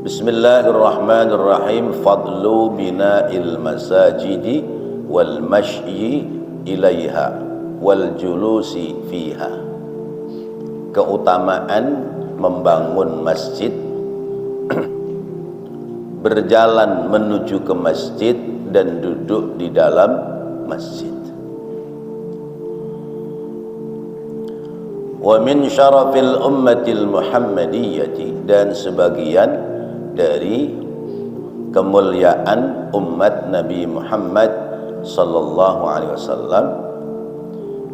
Bismillahirrahmanirrahim. Fadlu bina'il masajidi wal mashyi ilaiha wal julusi fiha. Keutamaan membangun masjid, berjalan menuju ke masjid dan duduk di dalam masjid. Wa min syarafil ummatil muhammadiyyati, dan sebagian dari kemuliaan umat Nabi Muhammad sallallahu alaihi wasallam,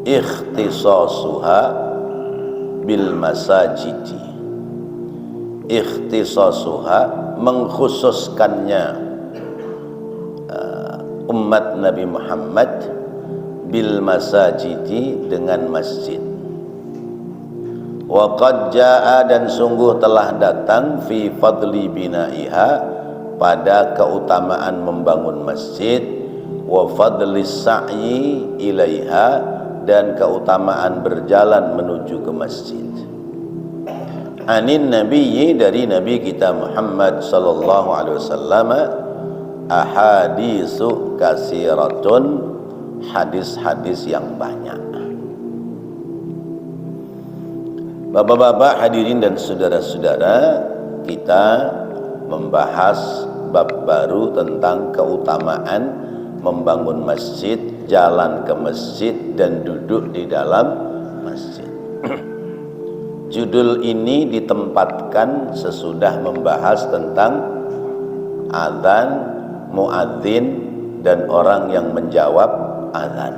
ikhtisasuha bil masajidi. Ikhtisasuha, mengkhususkannya umat Nabi Muhammad bil masajidi, dengan masjid. Wa qad jaa, dan sungguh telah datang fi fadli binaiha, pada keutamaan membangun masjid, wa fadli sa'yi ilaiha, dan keutamaan berjalan menuju ke masjid. Anin nabiyyi, dari nabi kita Muhammad sallallahu alaihi wasallam, ahaditsu katsiratun, hadis-hadis yang banyak. Bapak-bapak hadirin dan saudara-saudara, kita membahas bab baru tentang keutamaan membangun masjid, jalan ke masjid, dan duduk di dalam masjid. Judul ini ditempatkan sesudah membahas tentang azan, muadzin, dan orang yang menjawab azan.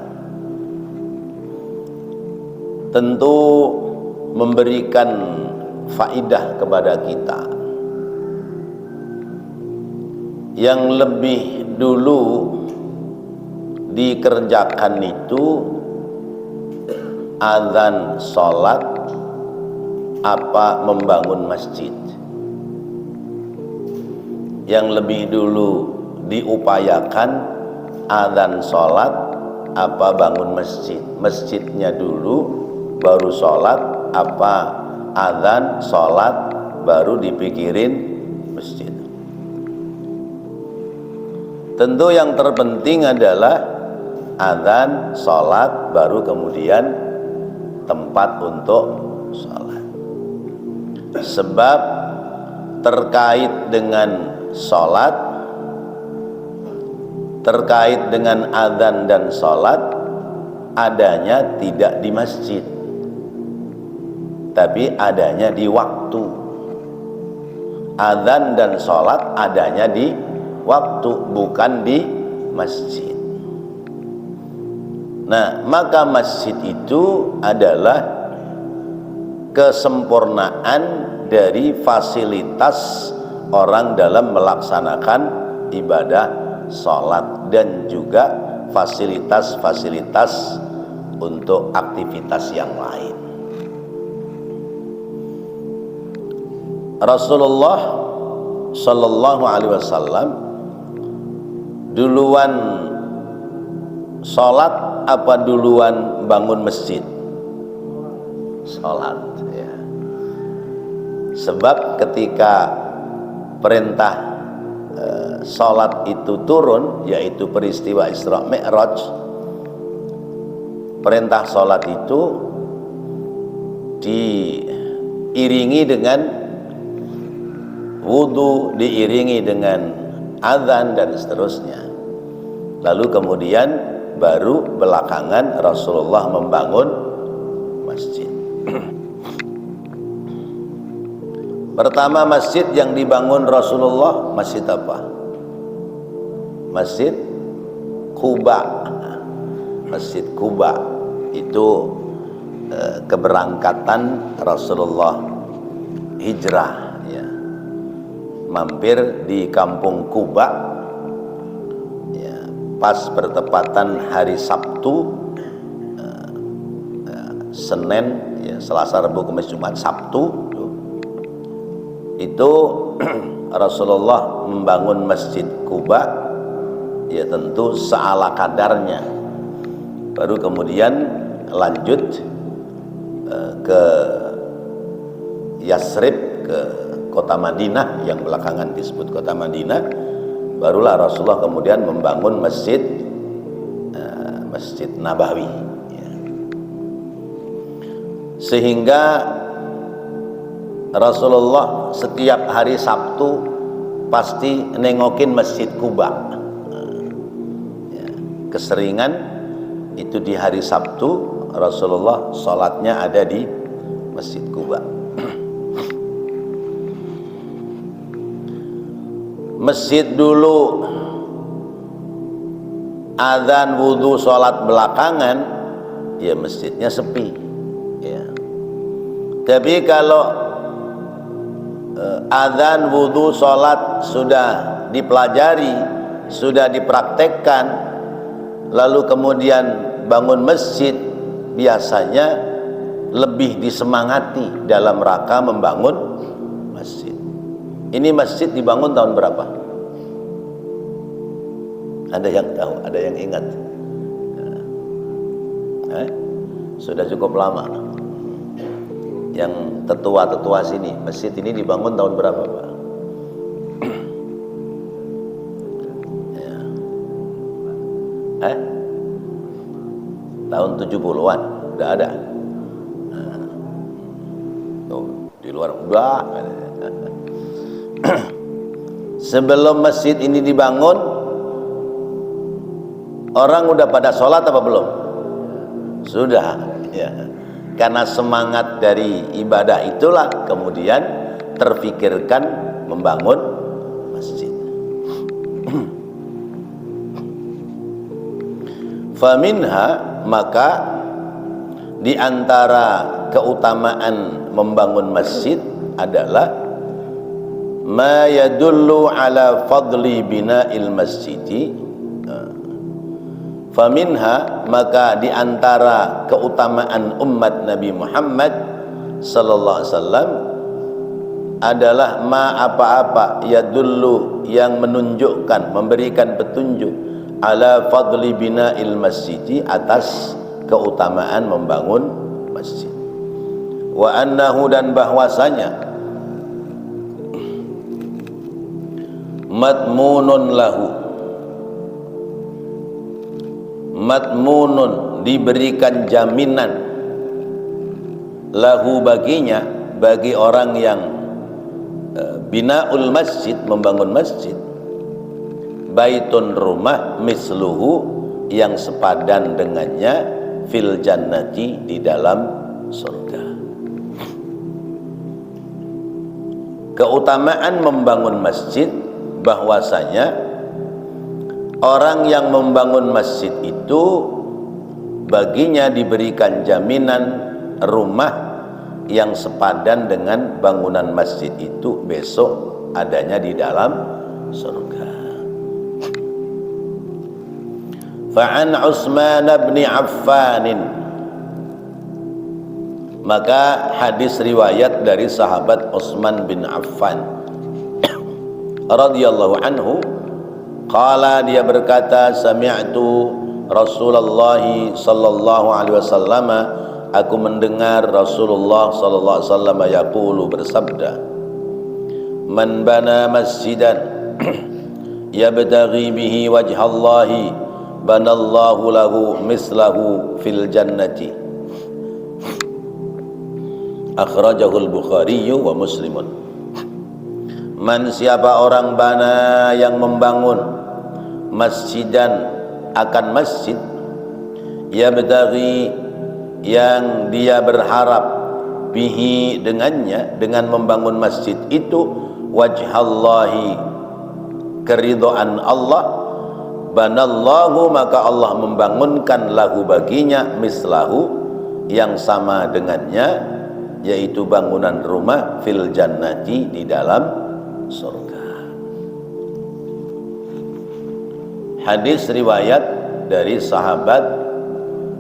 Tentu memberikan faidah kepada kita. Yang lebih dulu dikerjakan itu azan sholat apa membangun masjid. Yang lebih dulu diupayakan azan sholat apa bangun masjid. Masjidnya dulu baru sholat, apa azan sholat baru dipikirin masjid. Tentu yang terpenting adalah azan sholat, baru kemudian tempat untuk sholat. Sebab terkait dengan sholat, terkait dengan azan dan sholat, adanya tidak di masjid, tapi adanya di waktu. Azan dan sholat adanya di waktu, bukan di masjid. Nah, maka masjid itu adalah kesempurnaan dari fasilitas orang dalam melaksanakan ibadah sholat, dan juga fasilitas-fasilitas untuk aktivitas yang lain. Rasulullah sallallahu alaihi wasallam duluan sholat apa duluan bangun masjid? Sholat, ya. Sebab ketika perintah sholat itu turun, yaitu peristiwa Isra Mi'raj, perintah sholat itu diiringi dengan wudu, diiringi dengan azan dan seterusnya. Lalu kemudian baru belakangan Rasulullah membangun masjid. Pertama masjid yang dibangun Rasulullah, masjid apa? Masjid Quba. Masjid Quba itu keberangkatan Rasulullah hijrah, ya. Mampir di kampung Quba, ya, pas bertepatan hari Sabtu, Senin, ya, Selasa, Rabu, Kamis, Jumat, Sabtu itu Rasulullah membangun masjid Quba, ya tentu seala kadarnya. Baru kemudian lanjut ke Yasrib, ke kota Madinah yang belakangan disebut kota Madinah, barulah Rasulullah kemudian membangun Masjid Nabawi ya. Sehingga Rasulullah setiap hari Sabtu pasti nengokin Masjid Quba ya. Keseringan itu di hari Sabtu Rasulullah sholatnya ada di Masjid Quba. Masjid dulu azan wudhu sholat belakangan, ya masjidnya sepi ya. Tapi kalau azan wudhu sholat sudah dipelajari, sudah dipraktekkan, lalu kemudian bangun masjid, biasanya lebih disemangati dalam rangka membangun masjid. Ini masjid dibangun tahun berapa? Ada yang tahu? Ada yang ingat? Sudah cukup lama. Yang tetua-tetua sini, masjid ini dibangun tahun berapa, Pak? Ya. Tahun 70-an udah ada. Di luar udah. Sebelum masjid ini dibangun, orang udah pada sholat apa belum? Sudah ya. Karena semangat dari ibadah itulah kemudian terfikirkan membangun masjid. Faminha, maka di antara keutamaan membangun masjid adalah ma yadullu ala fadli bina'il masjidi. Faminha, maka di antara keutamaan umat Nabi Muhammad sallallahu alaihi wasallam adalah ma apa-apa yadullu yang menunjukkan, memberikan petunjuk ala fadli bina'il masjidi, atas keutamaan membangun masjid. Wa annahu, dan bahwasanya matmunun lahu, matmunun diberikan jaminan, lahu baginya, bagi orang yang binaul masjid, membangun masjid, baitun, rumah, misluhu, yang sepadan dengannya, fil jannati, di dalam surga. Keutamaan membangun masjid, bahwasanya orang yang membangun masjid itu baginya diberikan jaminan rumah yang sepadan dengan bangunan masjid itu besok adanya di dalam surga. Fa'an Utsman bin Affan, maka hadis riwayat dari sahabat Utsman bin Affan radhiyallahu anhu, qala, dia berkata, sami'tu Rasulullah sallallahu alaihi wasallam, aku mendengar Rasulullah sallallahu alaihi wasallam yaqulu, bersabda, man bana masjidan yabtaghi bihi wajhallahi banallahu lahu mislahu fil jannati. Akhrajahu al-Bukhari wa Muslimun. Man, siapa orang bana, yang membangun masjidan, akan masjid, yabtaghi, yang dia berharap, bihi, dengannya, dengan membangun masjid itu, wajhallahi, keridhaan Allah, banallahu, maka Allah membangunkan lahu baginya, mislahu, yang sama dengannya, yaitu bangunan rumah, fil jannati, di dalam surga. Hadis riwayat dari sahabat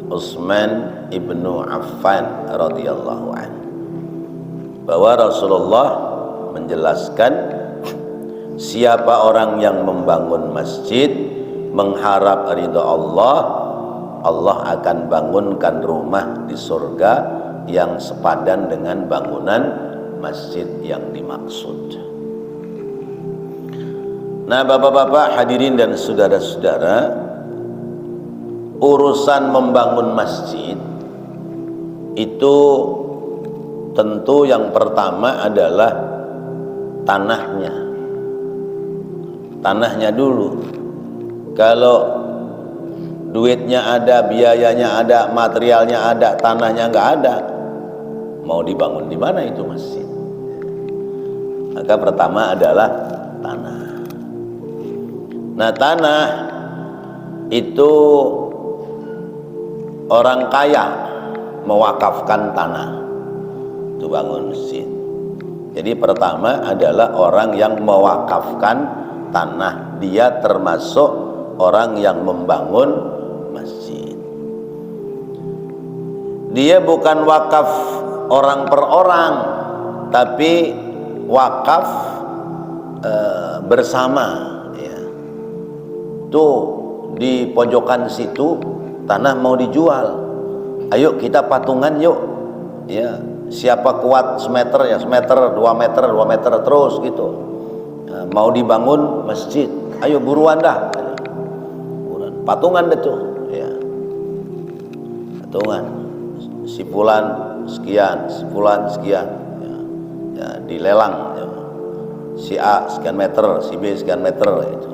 Utsman ibnu Affan radhiyallahu anhu, bahwa Rasulullah menjelaskan, siapa orang yang membangun masjid mengharap ridha Allah, Allah akan bangunkan rumah di surga yang sepadan dengan bangunan masjid yang dimaksud. Nah, bapak-bapak hadirin dan saudara-saudara, urusan membangun masjid itu tentu yang pertama adalah tanahnya dulu. Kalau duitnya ada, biayanya ada, materialnya ada, tanahnya nggak ada, mau dibangun di mana itu masjid? Maka pertama adalah tanah. Nah, tanah itu orang kaya mewakafkan tanah itu bangun masjid. Jadi pertama adalah orang yang mewakafkan tanah, dia termasuk orang yang membangun masjid. Dia bukan wakaf orang per orang, tapi wakaf bersama. Tuh di pojokan situ tanah mau dijual, ayo kita patungan yuk, ya siapa kuat semeter ya semeter, 2 meter terus gitu. Nah, mau dibangun masjid, ayo buruan dah, patungan deh tuh, ya patungan, si fulan sekian, si fulan sekian, ya dilelang, ya. Si A sekian meter, si B sekian meter gitu.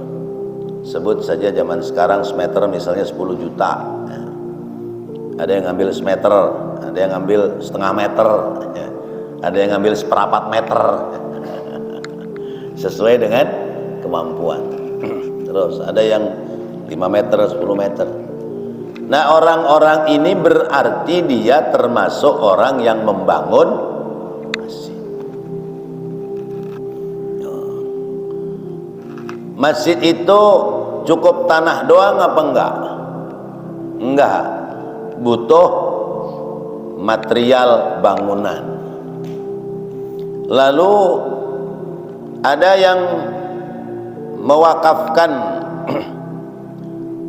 Sebut saja zaman sekarang semeter misalnya 10 juta, ya. Ada yang ngambil semeter, ada yang ngambil setengah meter, ya. Ada yang ngambil seperempat meter, sesuai dengan kemampuan. Terus ada yang 5 meter, 10 meter. Nah, orang-orang ini berarti dia termasuk orang yang membangun masjid. Masjid itu cukup tanah doang apa enggak? Enggak, butuh material bangunan. Lalu ada yang mewakafkan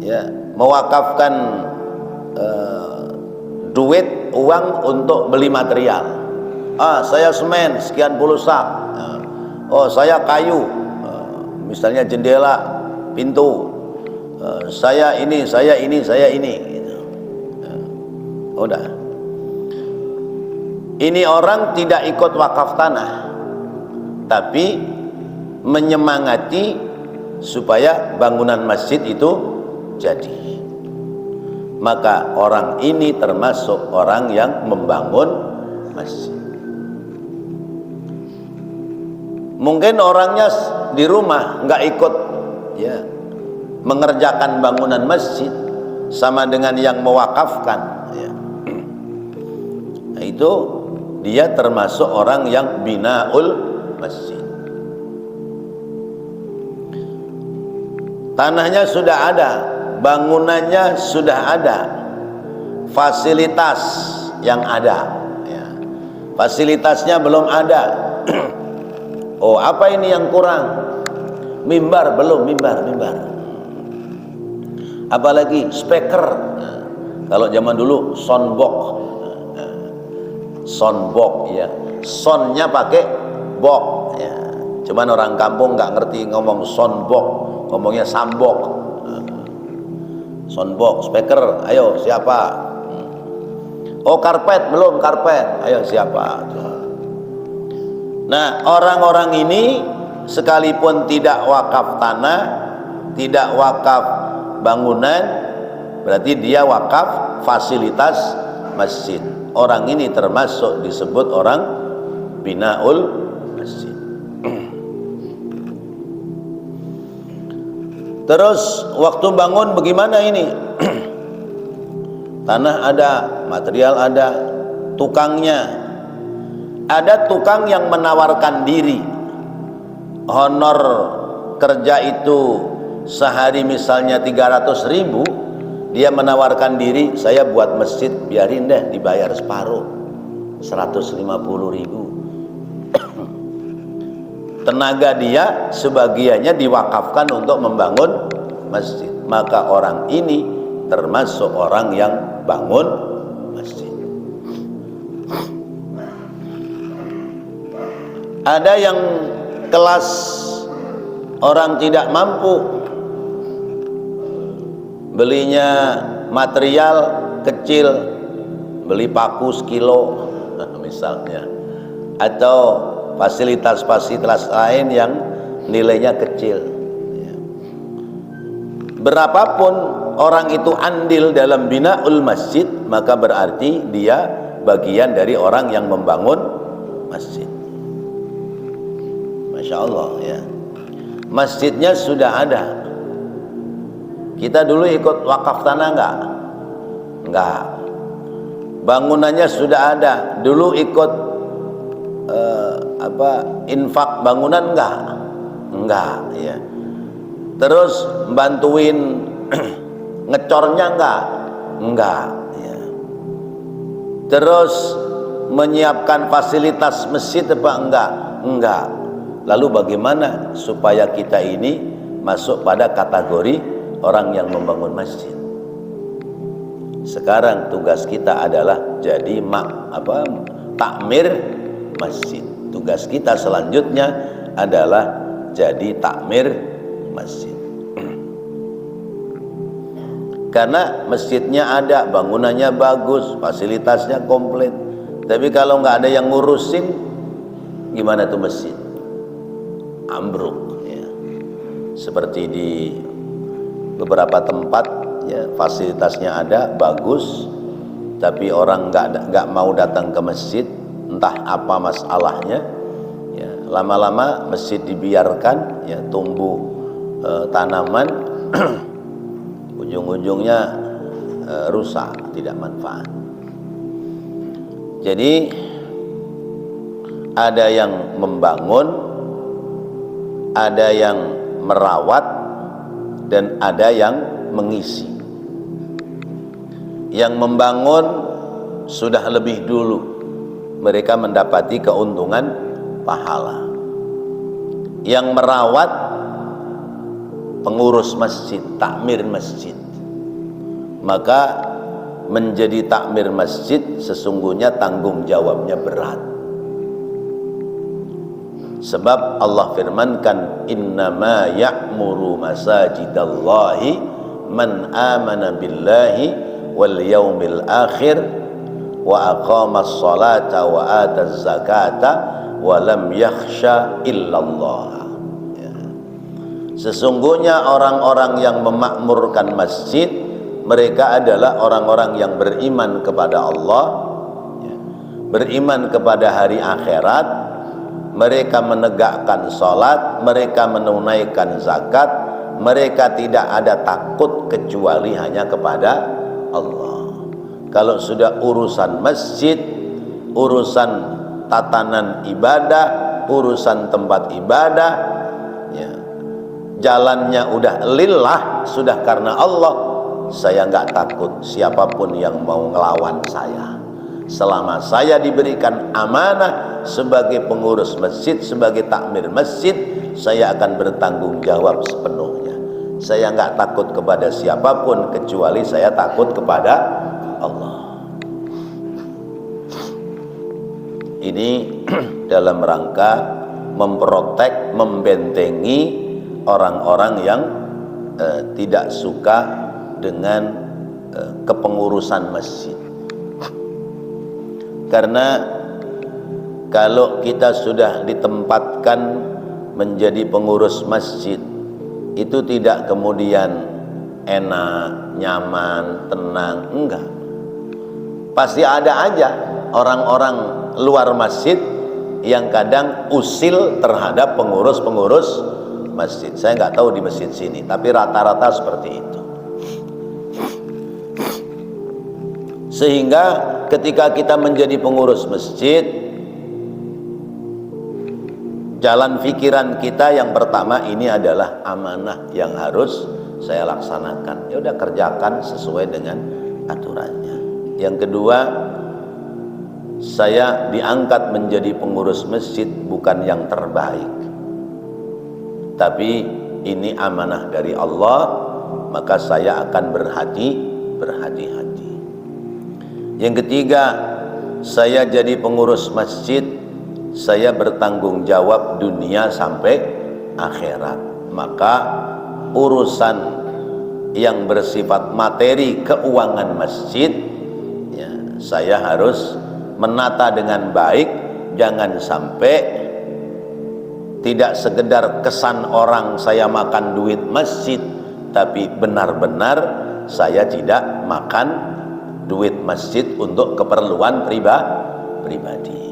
ya, mewakafkan duit, uang untuk beli material. Saya semen sekian puluh sak. Oh, saya kayu, misalnya jendela, pintu, saya ini gitu. Udah. Ini orang tidak ikut wakaf tanah, tapi menyemangati supaya bangunan masjid itu jadi. Maka orang ini termasuk orang yang membangun masjid. Mungkin orangnya di rumah nggak ikut, ya, mengerjakan bangunan masjid, sama dengan yang mewakafkan, ya. Nah, itu dia termasuk orang yang binaul masjid. Tanahnya sudah ada, bangunannya sudah ada, fasilitas yang ada, ya. Fasilitasnya belum ada. Oh, apa ini yang kurang? Mimbar belum, mimbar. Apalagi speaker. Nah, kalau zaman dulu soundbox, ya. Soundnya pakai box, ya. Cuman orang kampung nggak ngerti ngomong soundbox, ngomongnya sambok. Soundbox, speaker, ayo siapa? Oh, karpet belum, karpet, ayo siapa? Nah, orang-orang ini sekalipun tidak wakaf tanah, tidak wakaf bangunan, berarti dia wakaf fasilitas masjid. Orang ini termasuk disebut orang binaul masjid. Terus waktu bangun bagaimana ini? Tanah ada, material ada, tukangnya. Ada tukang yang menawarkan diri, honor kerja itu sehari misalnya 300.000, dia menawarkan diri, saya buat masjid biarin deh dibayar separuh, 150.000. Tenaga dia sebagiannya diwakafkan untuk membangun masjid. Maka orang ini termasuk orang yang bangun masjid. Ada yang kelas orang tidak mampu, belinya material kecil, beli paku sekilo misalnya, atau fasilitas-fasilitas lain yang nilainya kecil. Berapapun orang itu andil dalam binaul masjid, maka berarti dia bagian dari orang yang membangun masjid. Masya Allah ya. Masjidnya sudah ada. Kita dulu ikut wakaf tanah enggak? Enggak. Bangunannya sudah ada. Dulu ikut infak bangunan enggak? Enggak ya. Terus bantuin ngecornya enggak? Enggak ya. Terus menyiapkan fasilitas masjid apa enggak? Enggak. Lalu bagaimana supaya kita ini masuk pada kategori orang yang membangun masjid? Sekarang tugas kita adalah jadi takmir masjid. Tugas kita selanjutnya adalah jadi takmir masjid. Karena masjidnya ada, bangunannya bagus, fasilitasnya komplit. Tapi kalau nggak ada yang ngurusin, gimana tuh masjid? Ambruk ya. Seperti di beberapa tempat ya, fasilitasnya ada bagus, tapi orang nggak mau datang ke masjid, entah apa masalahnya ya. Lama-lama masjid dibiarkan ya, tumbuh tanaman ujung-ujungnya rusak, tidak manfaat. Jadi ada yang membangun, ada yang merawat, dan ada yang mengisi. Yang membangun sudah lebih dulu mereka mendapati keuntungan pahala. Yang merawat pengurus masjid, takmir masjid. Maka menjadi takmir masjid sesungguhnya tanggung jawabnya berat. Sebab Allah firmankan, innama ya'muru masajidallahi man amana billahi wal yaumil akhir wa aqamas salata wa ataz zakata wa lam yakhsha illallah. Ya. Sesungguhnya orang-orang yang memakmurkan masjid, mereka adalah orang-orang yang beriman kepada Allah ya, beriman kepada hari akhirat. Mereka menegakkan salat, mereka menunaikan zakat, mereka tidak ada takut kecuali hanya kepada Allah. Kalau sudah urusan masjid, urusan tatanan ibadah, urusan tempat ibadah ya, jalannya udah lillah, sudah karena Allah, saya nggak takut siapapun yang mau ngelawan saya. Selama saya diberikan amanah sebagai pengurus masjid, sebagai takmir masjid, saya akan bertanggung jawab sepenuhnya. Saya nggak takut kepada siapapun kecuali saya takut kepada Allah. Ini dalam rangka memprotek, membentengi orang-orang yang tidak suka dengan kepengurusan masjid. Karena kalau kita sudah ditempatkan menjadi pengurus masjid, itu tidak kemudian enak, nyaman, tenang, enggak. Pasti ada aja orang-orang luar masjid yang kadang usil terhadap pengurus-pengurus masjid. Saya nggak tahu di masjid sini, tapi rata-rata seperti itu. Sehingga ketika kita menjadi pengurus masjid, jalan pikiran kita yang pertama ini adalah amanah yang harus saya laksanakan. Ya udah, kerjakan sesuai dengan aturannya. Yang kedua, saya diangkat menjadi pengurus masjid bukan yang terbaik, tapi ini amanah dari Allah, maka saya akan berhati-hati. Yang ketiga, saya jadi pengurus masjid, saya bertanggung jawab dunia sampai akhirat. Maka urusan yang bersifat materi keuangan masjid, ya, saya harus menata dengan baik. Jangan sampai tidak sekedar kesan orang saya makan duit masjid, tapi benar-benar saya tidak makan duit masjid untuk keperluan pribadi.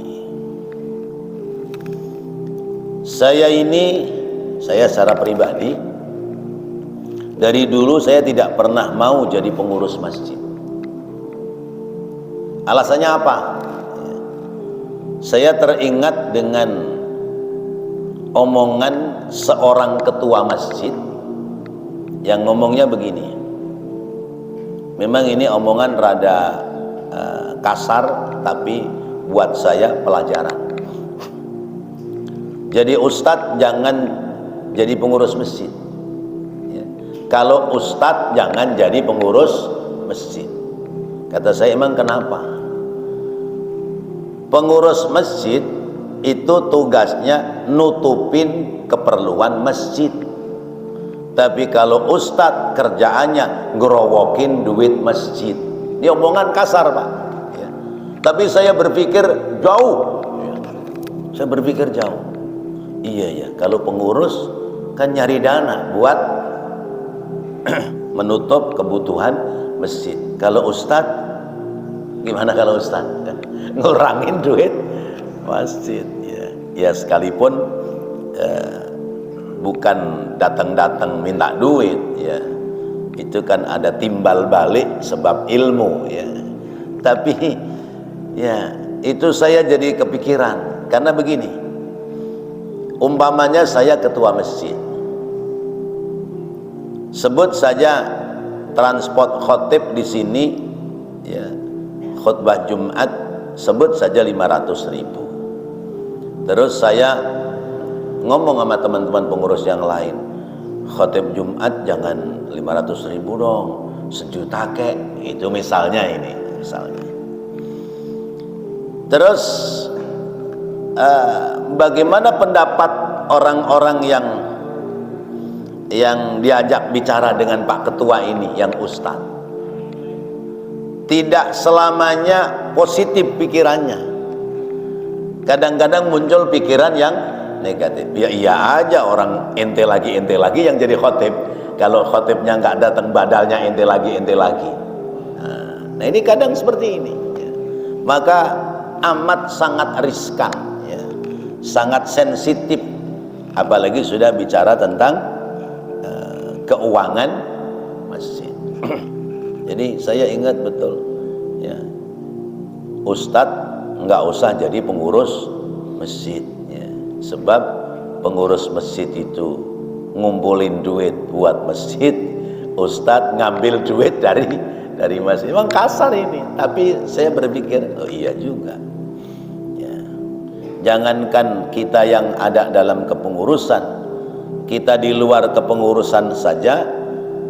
Saya secara pribadi dari dulu saya tidak pernah mau jadi pengurus masjid. Alasannya apa? Saya teringat dengan omongan seorang ketua masjid yang ngomongnya begini. Memang ini omongan rada kasar, tapi buat saya pelajaran. Jadi ustadz jangan jadi pengurus masjid. Kalau ustadz jangan jadi pengurus masjid. Kata saya, emang kenapa? Pengurus masjid itu tugasnya nutupin keperluan masjid. Tapi kalau ustadz kerjaannya ngerowokin duit masjid. Ini omongan kasar, Pak. Ya. Tapi saya berpikir jauh. Ya. Saya berpikir jauh. Iya ya, kalau pengurus kan nyari dana buat menutup kebutuhan masjid. Kalau ustadz, gimana kalau ustadz? Ngurangin duit masjid. Ya sekalipun bukan datang-datang minta duit, ya itu kan ada timbal balik sebab ilmu, ya. Tapi ya itu saya jadi kepikiran karena begini, umpamanya saya ketua masjid, sebut saja transport khotib di sini, ya khutbah Jumat sebut saja 500.000. Terus saya ngomong sama teman-teman pengurus yang lain, khotib Jumat jangan 500.000 dong, 1 juta kek. Itu misalnya ini, misalnya. Terus bagaimana pendapat orang-orang yang diajak bicara dengan Pak Ketua ini, yang ustadz? Tidak selamanya positif pikirannya. Kadang-kadang muncul pikiran yang negatif. Ya iya aja, orang ente lagi yang jadi khotib. Kalau khotibnya nggak datang, badalnya ente lagi. Nah ini kadang seperti ini, ya. Maka amat sangat riskan, ya. Sangat sensitif, apalagi sudah bicara tentang keuangan masjid. Jadi saya ingat betul, ya, ustadz nggak usah jadi pengurus masjid, ya. Sebab pengurus masjid itu ngumpulin duit buat masjid, ustadz ngambil duit dari masjid. Memang kasar ini, tapi saya berpikir, oh iya juga, ya. Jangankan kita yang ada dalam kepengurusan, kita di luar kepengurusan saja,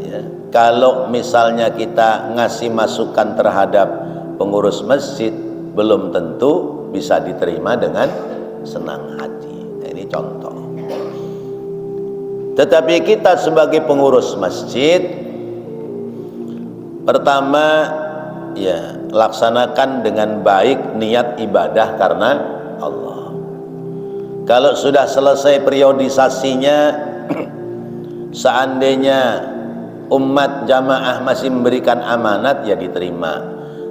ya, kalau misalnya kita ngasih masukan terhadap pengurus masjid, belum tentu bisa diterima dengan senang hati. Nah, ini contoh. Tetapi kita sebagai pengurus masjid, pertama, ya, laksanakan dengan baik niat ibadah karena Allah. Kalau sudah selesai periodisasinya, seandainya umat jamaah masih memberikan amanat, ya diterima.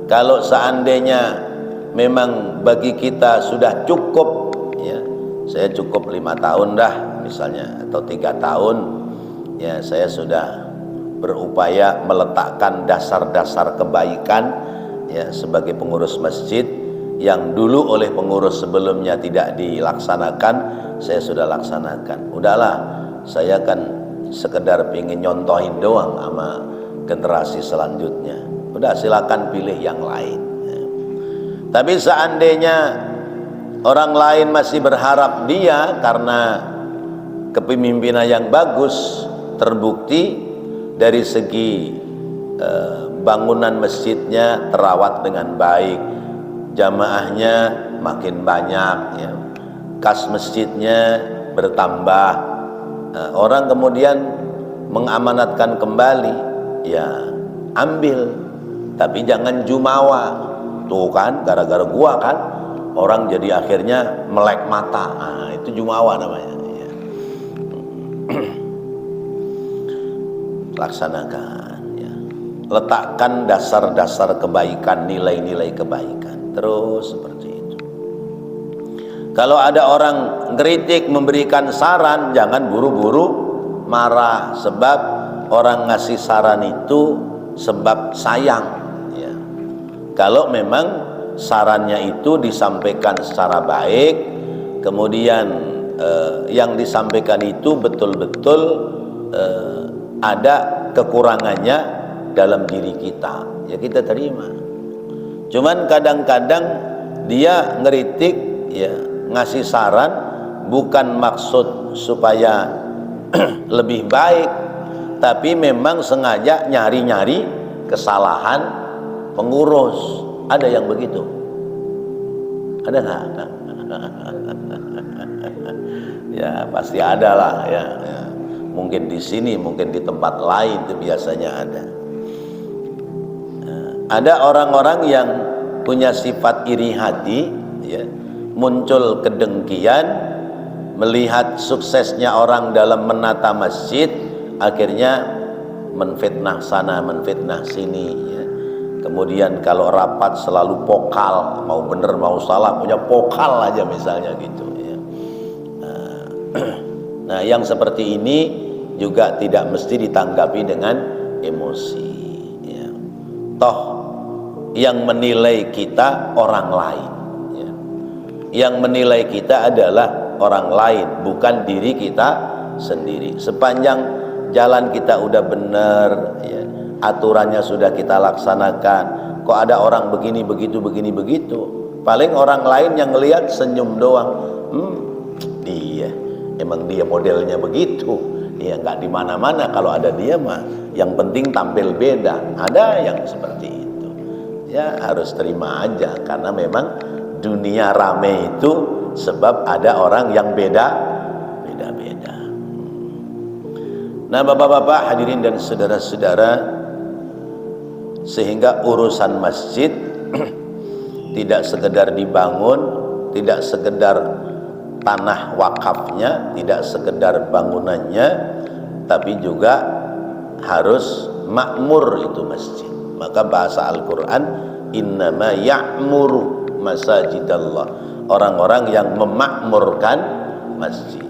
Kalau seandainya memang bagi kita sudah cukup, ya, saya cukup 5 tahun dah misalnya, atau 3 tahun, ya saya sudah berupaya meletakkan dasar-dasar kebaikan, ya, sebagai pengurus masjid yang dulu oleh pengurus sebelumnya tidak dilaksanakan, saya sudah laksanakan. Udahlah, saya kan sekedar pingin nyontohin doang sama generasi selanjutnya. Udah, silakan pilih yang lain, ya. Tapi seandainya orang lain masih berharap dia karena kepemimpinan yang bagus, terbukti dari segi bangunan masjidnya terawat dengan baik, jamaahnya makin banyak, ya, kas masjidnya bertambah, orang kemudian mengamanatkan kembali, ya ambil, tapi jangan jumawa. Tuh kan, gara-gara gua kan orang jadi akhirnya melek mata, itu jumawa namanya. Ya. Laksanakan, ya. Letakkan dasar-dasar kebaikan, nilai-nilai kebaikan, terus seperti itu. Kalau ada orang ngeritik, memberikan saran, jangan buru-buru marah, sebab orang ngasih saran itu sebab sayang, ya. Kalau memang sarannya itu disampaikan secara baik, kemudian yang disampaikan itu betul-betul ada kekurangannya dalam diri kita, ya kita terima. Cuman kadang-kadang dia ngeritik, ya ngasih saran bukan maksud supaya lebih baik, tapi memang sengaja nyari-nyari kesalahan pengurus. Ada yang begitu? Ada nggak? Ya pasti ada lah, ya. Mungkin di sini, mungkin di tempat lain itu biasanya ada. Ada orang-orang yang punya sifat iri hati, ya, muncul kedengkian melihat suksesnya orang dalam menata masjid, akhirnya menfitnah sana, menfitnah sini, ya. Kemudian kalau rapat selalu pokal, mau bener mau salah punya pokal aja misalnya gitu, ya. Nah yang seperti ini juga tidak mesti ditanggapi dengan emosi, ya. Toh yang menilai kita orang lain, ya. Yang menilai kita adalah orang lain, bukan diri kita sendiri. Sepanjang jalan kita udah benar, ya, aturannya sudah kita laksanakan, kok ada orang begini begitu begini begitu, paling orang lain yang ngelihat senyum doang, dia emang dia modelnya begitu, ya nggak di mana-mana kalau ada dia mah, yang penting tampil beda. Ada yang seperti itu, ya harus terima aja, karena memang dunia rame itu sebab ada orang yang beda-beda. Nah bapak-bapak hadirin dan saudara-saudara, sehingga urusan masjid tidak sekedar dibangun, tidak sekedar tanah wakafnya, tidak sekedar bangunannya, tapi juga harus makmur itu masjid. Maka bahasa Al-Quran, innama ya'muru masajidallah, orang-orang yang memakmurkan masjid.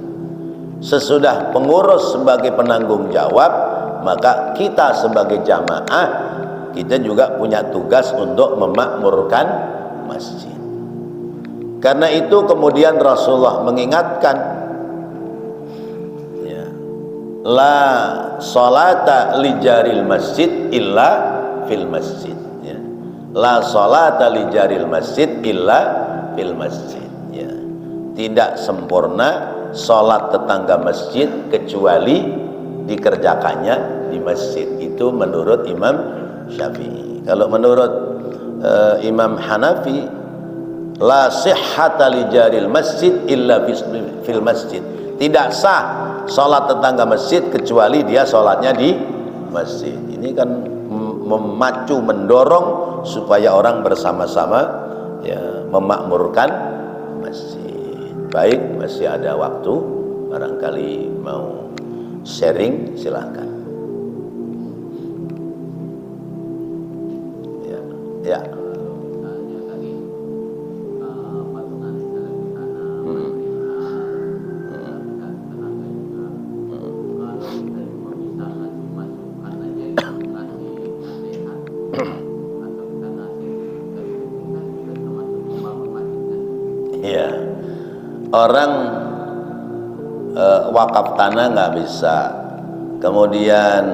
Sesudah pengurus sebagai penanggung jawab, maka kita sebagai jamaah, kita juga punya tugas untuk memakmurkan masjid. Karena itu kemudian Rasulullah mengingatkan, ya, la salata li jaril masjid illa fil masjid, ya. La salata li jaril masjid illa fil masjid, ya. Tidak sempurna salat tetangga masjid kecuali dikerjakannya di masjid. Itu menurut Imam Syafi'i. Kalau menurut Imam Hanafi, la sihhata li jaril masjid illa fil masjid. Tidak sah salat tetangga masjid kecuali dia salatnya di masjid. Ini kan memacu, mendorong supaya orang bersama-sama, ya, memakmurkan masjid. Baik, masih ada waktu, barangkali mau sharing, silahkan. Ya. Ya, orang wakaf tanah nggak bisa, kemudian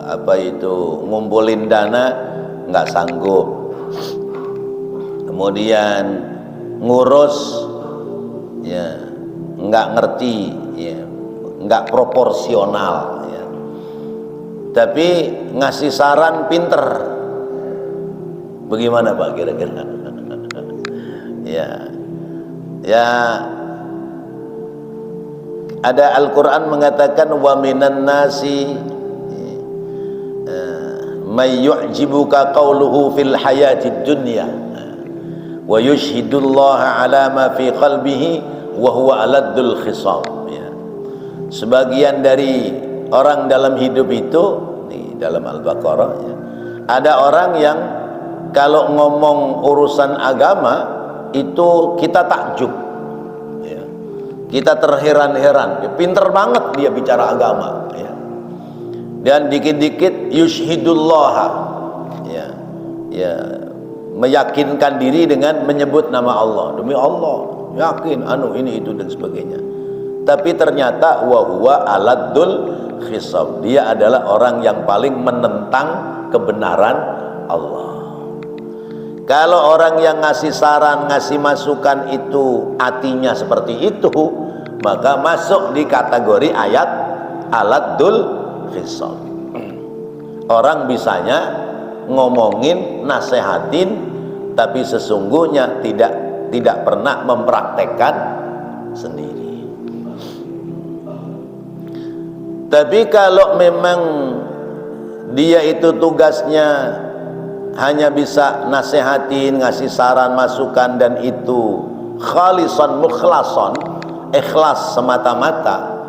apa itu ngumpulin dana nggak sanggup, kemudian ngurus, ya nggak ngerti, ya nggak proporsional, ya. Tapi ngasih saran pinter, bagaimana Pak kira-kira? Ya, Ya, ada Al-Quran mengatakan wa minan nasi may yu'jibuka qawluhu fil hayatid dunya wa yushhidullaha ala ma fi qalbihi wa huwa aladdul khisam. Ya. Sebagian dari orang dalam hidup itu, di dalam Al-Baqarah, ya, ada orang yang kalau ngomong urusan agama itu kita takjub, ya. Kita terheran-heran, ya, pinter banget dia bicara agama, ya. Dan dikit-dikit yushhidullah, ya, ya, meyakinkan diri dengan menyebut nama Allah. Demi Allah, yakin ini itu dan sebagainya. Tapi ternyata wa huwa aladdul khisam, dia adalah orang yang paling menentang kebenaran Allah. Kalau orang yang ngasih saran, ngasih masukan itu hatinya seperti itu, maka masuk di kategori ayat aladdul khisam. Orang bisanya ngomongin, nasehatin, tapi sesungguhnya tidak pernah mempraktekkan sendiri. Tapi kalau memang dia itu tugasnya hanya bisa nasehatin, ngasih saran, masukan, dan itu khalisan mukhlason, ikhlas semata-mata,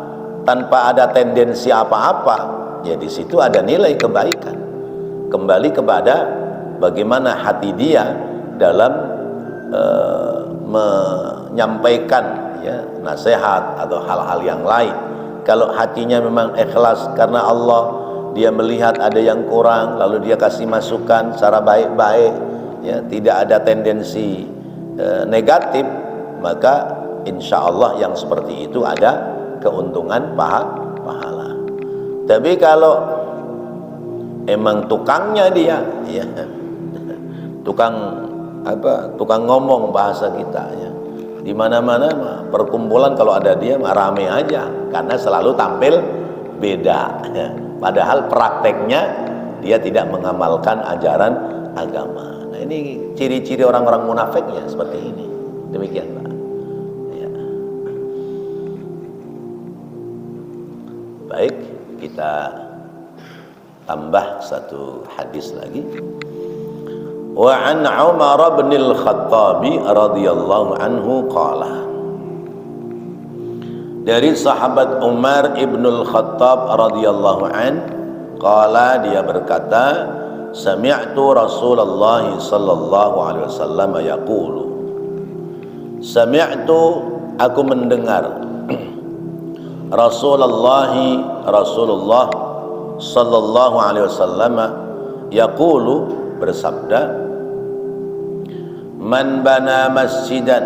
tanpa ada tendensi apa-apa, ya di situ ada nilai kebaikan. Kembali kepada bagaimana hati dia dalam menyampaikan, ya, nasihat atau hal-hal yang lain. Kalau hatinya memang ikhlas karena Allah, dia melihat ada yang kurang, lalu dia kasih masukan secara baik-baik, ya, tidak ada tendensi negatif, maka insya Allah yang seperti itu ada keuntungan pahala. Tapi kalau emang tukangnya dia, ya, tukang ngomong bahasa kita, ya, di mana-mana perkumpulan kalau ada dia rame aja, karena selalu tampil beda, ya. Padahal prakteknya dia tidak mengamalkan ajaran agama. Nah, ini ciri-ciri orang-orang munafiknya seperti ini. Demikian, Pak. Ya. Baik, kita tambah satu hadis lagi. Wa an Umar bin al-Khattab radhiyallahu anhu qala, dari sahabat Umar ibn al-Khattab radhiyallahu an, qala, dia berkata, sami'tu Rasulullah sallallahu alaihi wasallam yaqulu, sami'tu, aku mendengar Rasulullah sallallahu alaihi wasallam yaqulu, bersabda, man bana masjidan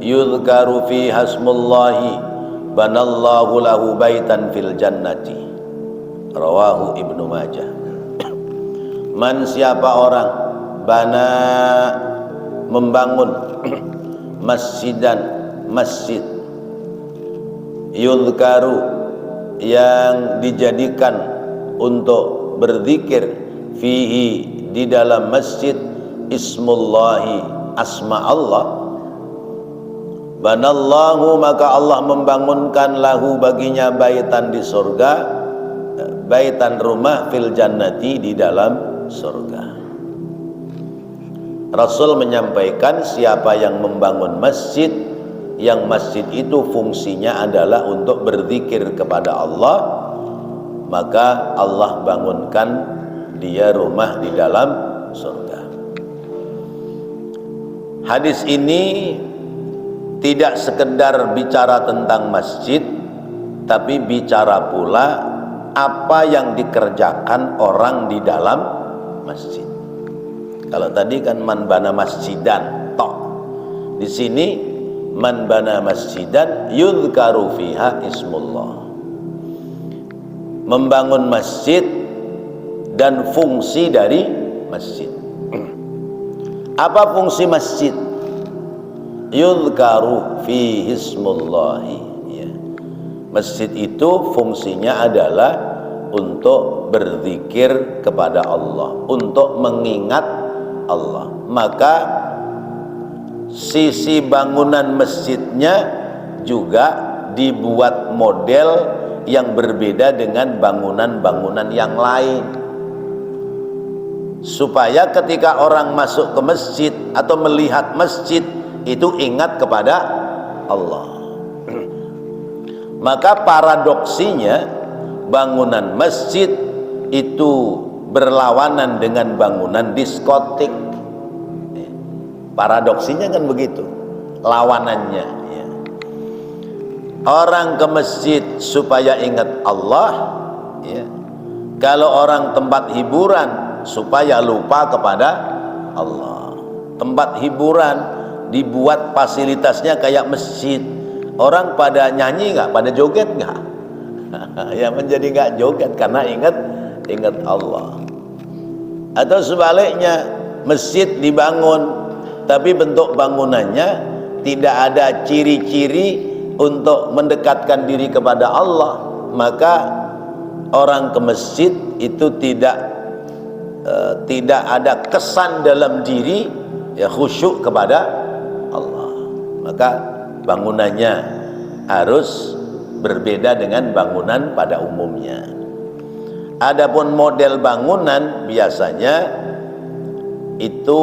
yudhkaru fi hasmullahi banallahu lahu baitan fil jannati, rawahu Ibnu Majah. Man, siapa orang, bana, membangun, masjidan, masjid, yudhkaru, yang dijadikan untuk berzikir, fihi, di dalam masjid, ismullahi, asma Allah, banallahu, maka Allah membangunkan lahu, baginya, baitan, di surga, baitan, rumah, fil jannati, di dalam surga. Rasul menyampaikan, siapa yang membangun masjid, yang masjid itu fungsinya adalah untuk berzikir kepada Allah, maka Allah bangunkan dia rumah di dalam surga. Hadis ini tidak sekedar bicara tentang masjid, tapi bicara pula apa yang dikerjakan orang di dalam masjid. Kalau tadi kan man bana masjidan, tok. Di sini man bana masjidan yudhkaru fiha ismullah. Membangun masjid dan fungsi dari masjid. Apa fungsi masjid? Yudhkaru fihi ismullahi, ya. Masjid itu fungsinya adalah untuk berzikir kepada Allah, untuk mengingat Allah. Maka sisi bangunan masjidnya juga dibuat model yang berbeda dengan bangunan-bangunan yang lain, supaya ketika orang masuk ke masjid atau melihat masjid itu ingat kepada Allah. Maka paradoksinya bangunan masjid itu berlawanan dengan bangunan diskotik. Paradoksinya kan begitu, lawanannya ya. Orang ke masjid supaya ingat Allah ya. Kalau orang tempat hiburan supaya lupa kepada Allah. Tempat hiburan dibuat fasilitasnya kayak masjid, orang pada nyanyi nggak, pada joget nggak? Ya menjadi nggak joget karena ingat Allah. Atau sebaliknya, masjid dibangun tapi bentuk bangunannya tidak ada ciri-ciri untuk mendekatkan diri kepada Allah, maka orang ke masjid itu tidak ada kesan dalam diri ya, khusyuk kepada Allah. Maka bangunannya harus berbeda dengan bangunan pada umumnya. Adapun model bangunan biasanya itu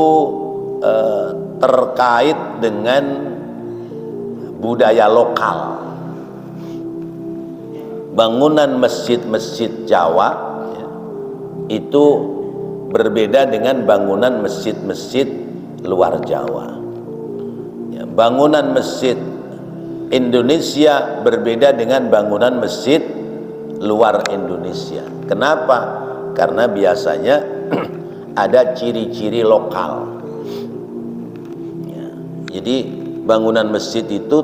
terkait dengan budaya lokal. Bangunan masjid-masjid Jawa ya, itu berbeda dengan bangunan masjid-masjid luar Jawa ya, bangunan masjid Indonesia berbeda dengan bangunan masjid luar Indonesia. Kenapa? Karena biasanya ada ciri-ciri lokal ya. Jadi bangunan masjid itu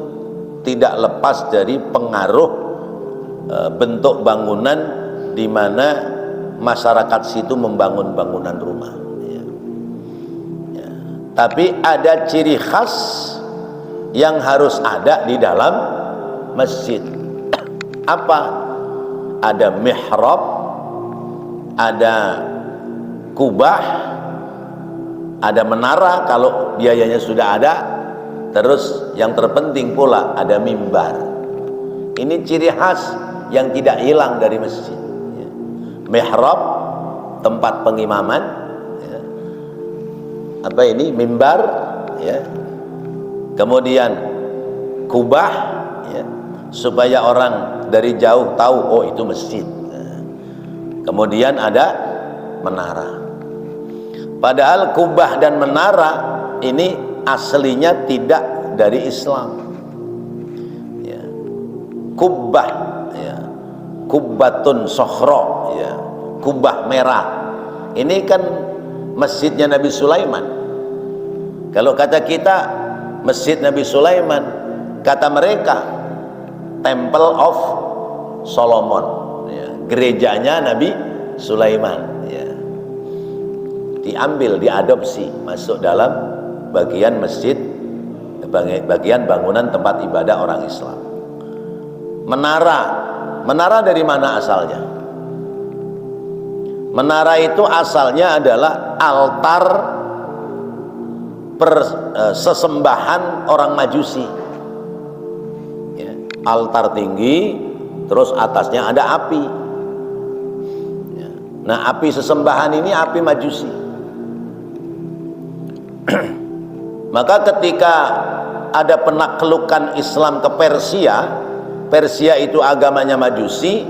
tidak lepas dari pengaruh bentuk bangunan di mana masyarakat situ membangun bangunan rumah ya. Ya. Tapi ada ciri khas yang harus ada di dalam masjid. Apa? Ada mihrab, ada kubah, ada menara kalau biayanya sudah ada. Terus yang terpenting pula ada mimbar. Ini ciri khas yang tidak hilang dari masjid ya. Mihrab, tempat pengimaman ya. Apa ini? Mimbar ya. Kemudian kubah ya, supaya orang dari jauh tahu oh itu masjid. Kemudian ada menara. Padahal kubah dan menara ini aslinya tidak dari Islam ya. Kubah ya, kubbatun sokhro ya, kubah merah ini kan masjidnya Nabi Sulaiman. Kalau kata kita Masjid Nabi Sulaiman, kata mereka Temple of Solomon ya, gerejanya Nabi Sulaiman ya. Diambil, diadopsi masuk dalam bagian masjid, bagian bangunan tempat ibadah orang Islam. Menara dari mana asalnya? Menara itu asalnya adalah altar sesembahan orang Majusi ya, altar tinggi terus atasnya ada api ya. Nah api sesembahan ini api Majusi. Maka ketika ada penaklukan Islam ke Persia, Persia itu agamanya Majusi,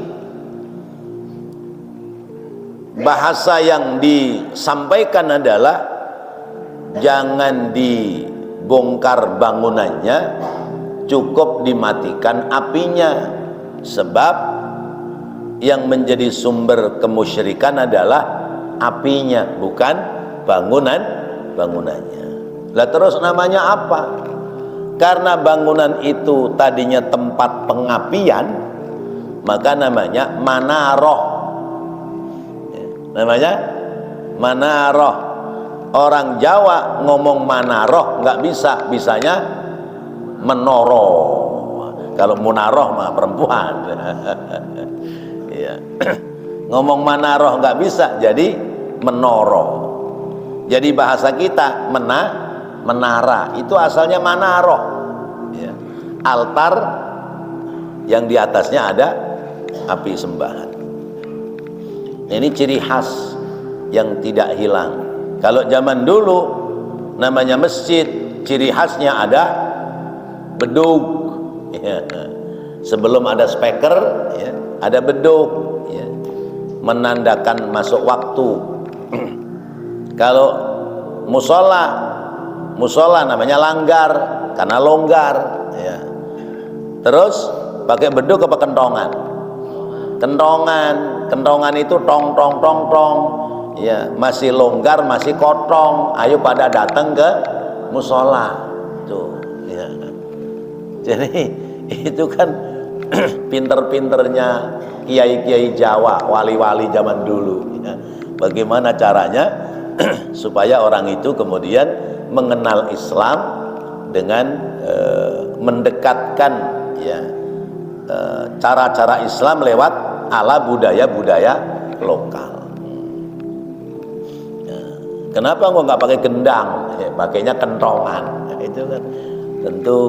bahasa yang disampaikan adalah jangan dibongkar bangunannya, cukup dimatikan apinya. Sebab yang menjadi sumber kemusyrikan adalah apinya, bukan bangunannya. Lah terus namanya apa? Karena bangunan itu tadinya tempat pengapian, maka namanya manaroh ya, namanya manaroh. Orang Jawa ngomong manaroh nggak bisa, bisanya menoro. Kalau munaroh mah perempuan. Ya. Ngomong manaroh nggak bisa, jadi menoro. Jadi bahasa kita menara, itu asalnya manaroh, ya. Altar yang di atasnya ada api sembahan. Ini ciri khas yang tidak hilang. Kalau zaman dulu namanya masjid, ciri khasnya ada bedug, ya. Sebelum ada speaker, ya, ada bedug, ya, menandakan masuk waktu. Kalau musola namanya langgar karena longgar, ya. Terus pakai bedug apa kentongan? Kentongan itu tong tong tong tong, ya, masih longgar, masih kotong, ayo pada datang ke musola tuh, ya. Jadi itu kan pinter-pinternya kiai-kiai Jawa, wali-wali zaman dulu, ya. Bagaimana caranya supaya orang itu kemudian mengenal Islam dengan mendekatkan, ya, cara-cara Islam lewat ala budaya-budaya lokal. Kenapa gua nggak pakai gendang, ya, pakainya kentongan? Nah, itu kan tentu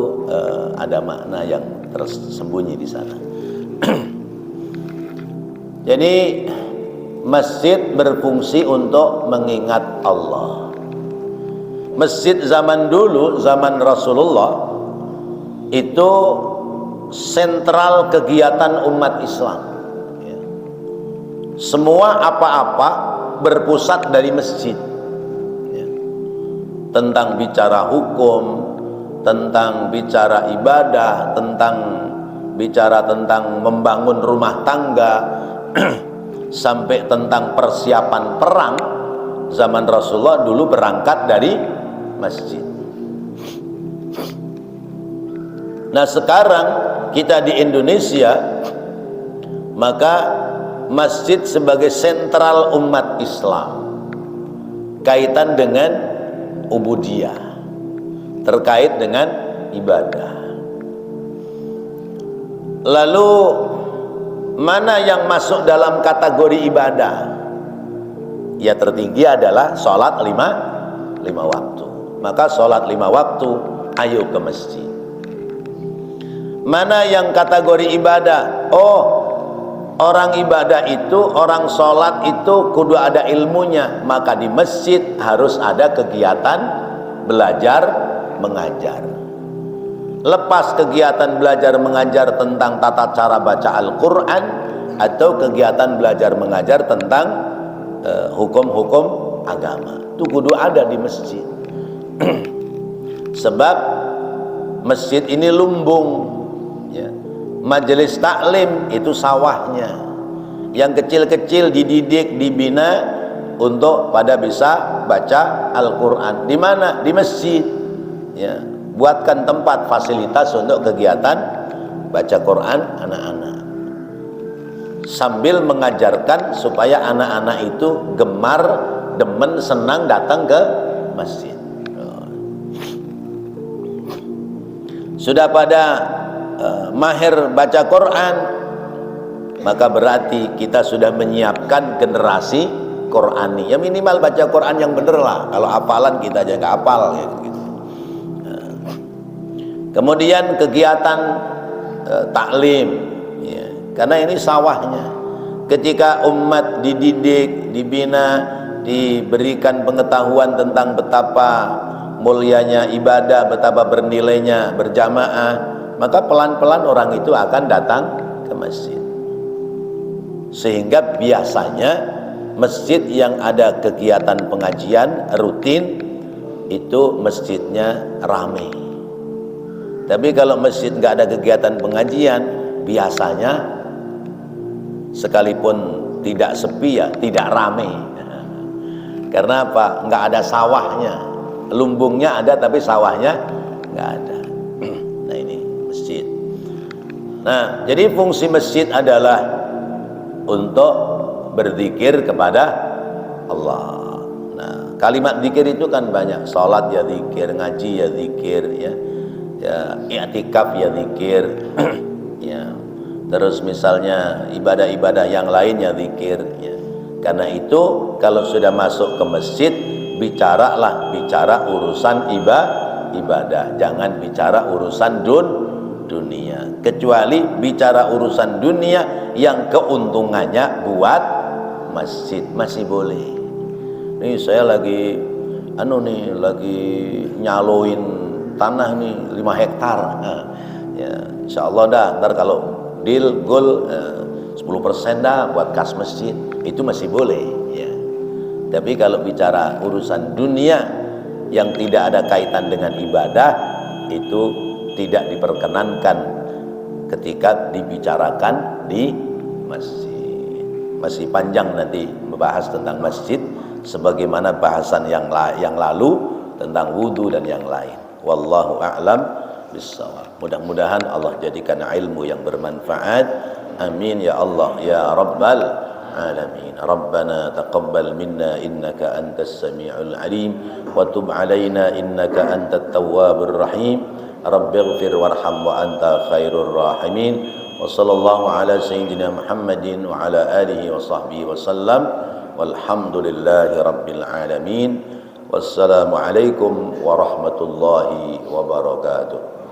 ada makna yang tersembunyi di sana. Jadi masjid berfungsi untuk mengingat Allah. Masjid zaman dulu, zaman Rasulullah, itu sentral kegiatan umat Islam, ya. Semua apa-apa berpusat dari masjid, ya. Tentang bicara hukum, tentang bicara ibadah, bicara tentang membangun rumah tangga, sampai tentang persiapan perang. Zaman Rasulullah dulu berangkat dari masjid. Nah sekarang kita di Indonesia, maka masjid sebagai sentral umat Islam, kaitan dengan ubudiyah, terkait dengan ibadah. Lalu mana yang masuk dalam kategori ibadah? Ya tertinggi adalah sholat lima waktu. Maka sholat 5 waktu, ayo ke masjid. Mana yang kategori ibadah? Oh, orang ibadah itu, orang sholat itu kudu ada ilmunya. Maka di masjid harus ada kegiatan belajar mengajar. Lepas kegiatan belajar mengajar tentang tata cara baca Al-Quran, atau kegiatan belajar mengajar tentang hukum-hukum agama, itu kudu ada di masjid. Sebab masjid ini lumbung, ya. Majelis taklim itu sawahnya. Yang kecil-kecil dididik, dibina untuk pada bisa baca Al-Quran. Di mana? Di masjid, ya. Buatkan tempat fasilitas untuk kegiatan baca Quran anak-anak, sambil mengajarkan supaya anak-anak itu gemar, demen, senang datang ke masjid. Sudah pada mahir baca Quran, maka berarti kita sudah menyiapkan generasi Qurani. Ya minimal baca Quran yang bener lah. Kalau hafalan kita aja nggak hafal, ya gitu. Kemudian kegiatan taklim, ya, karena ini sawahnya. Ketika umat dididik, dibina, diberikan pengetahuan tentang betapa mulianya ibadah, betapa bernilainya berjamaah, maka pelan-pelan orang itu akan datang ke masjid. Sehingga biasanya masjid yang ada kegiatan pengajian rutin itu masjidnya ramai. Tapi kalau masjid nggak ada kegiatan pengajian, biasanya sekalipun tidak sepi, ya tidak ramai. Karena apa? Nggak ada sawahnya. Lumbungnya ada tapi sawahnya nggak ada. Nah ini masjid. Nah jadi fungsi masjid adalah untuk berzikir kepada Allah. Nah kalimat zikir itu kan banyak. Salat ya zikir, ngaji ya zikir, ya i'tikaf ya zikir, ya. Terus misalnya ibadah-ibadah yang lain ya zikir, ya. Karena itu kalau sudah masuk ke masjid, bicara urusan ibadah, jangan bicara urusan dunia. Kecuali bicara urusan dunia yang keuntungannya buat masjid masih boleh. Nih saya lagi lagi nyaloin tanah nih 5 hektar. Ya, insyaallah dah ntar kalau deal goal 10% dah buat kas masjid, itu masih boleh ya. Tapi kalau bicara urusan dunia yang tidak ada kaitan dengan ibadah, itu tidak diperkenankan ketika dibicarakan di masjid. Masih panjang nanti membahas tentang masjid, sebagaimana bahasan yang lalu tentang wudu dan yang lain. Wallahu a'lam bissawab. Mudah-mudahan Allah jadikan ilmu yang bermanfaat. Amin ya Allah ya rabbal alamin. Rabbana taqabbal minna innaka antas samiul alim wa tub alaina innaka antat tawwabur rahim. Rabbighfir warham wa anta khairur rahimin. Wa sallallahu ala sayyidina Muhammadin wa ala alihi wa sahbihi wa sallam. Walhamdulillahi rabbil alamin. Wassalamu alaikum warahmatullahi wabarakatuh.